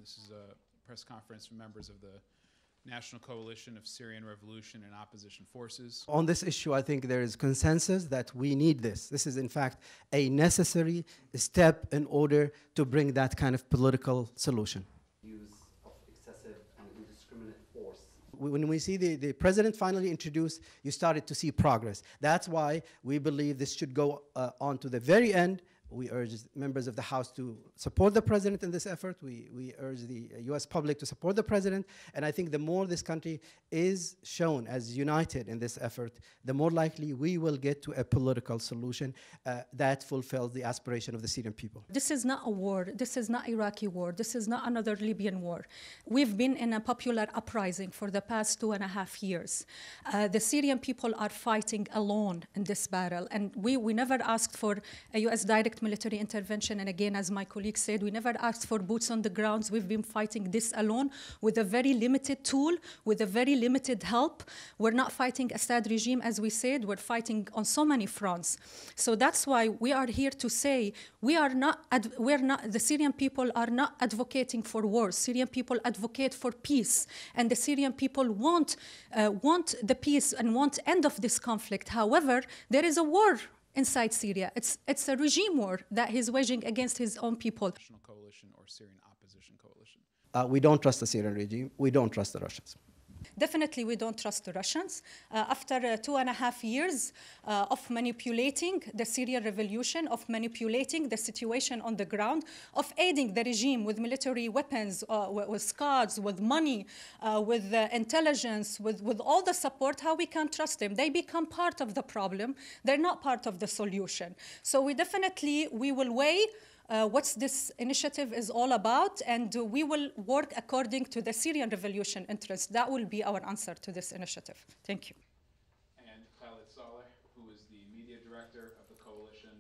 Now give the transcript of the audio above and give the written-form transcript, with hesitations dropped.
This is a press conference from members of the National Coalition of Syrian Revolution and Opposition Forces. On this issue, I think there is consensus that we need this. This is, in fact, a necessary step in order to bring that kind of political solution. Use of excessive and indiscriminate force. When we see the president finally introduced, you started to see progress. That's why we believe this should go on to the very end. We urge members of the House to support the president in this effort. We urge the U.S. public to support the president. And I think the more this country is shown as united in this effort, the more likely we will get to a political solution that fulfills the aspiration of the Syrian people. This is not a war. This is not Iraqi war. This is not another Libyan war. We've been in a popular uprising for the past 2.5 years. The Syrian people are fighting alone in this battle. And we never asked for a U.S. direct military intervention, and again, as my colleague said, we never asked for boots on the ground. We've been fighting this alone with a very limited tool, with a very limited help. We're not fighting Assad regime, as we said. We're fighting on so many fronts. So that's why we are here to say the Syrian people are not advocating for war. Syrian people advocate for peace, and the Syrian people want the peace and want end of this conflict. However, there is a war inside Syria. It's a regime war that he's waging against his own people. National Coalition or Syrian Opposition Coalition. We don't trust the Syrian regime. We don't trust the Russians. Definitely, we don't trust the Russians. After 2.5 years of manipulating the Syrian revolution, of manipulating the situation on the ground, of aiding the regime with military weapons, with scards, with money, with intelligence, with all the support, how we can trust them? They become part of the problem. They're not part of the solution. So we will weigh what this initiative is all about, and we will work according to the Syrian revolution interest. That will be our answer to this initiative. Thank you. And Khalid Saleh, who is the media director of the coalition.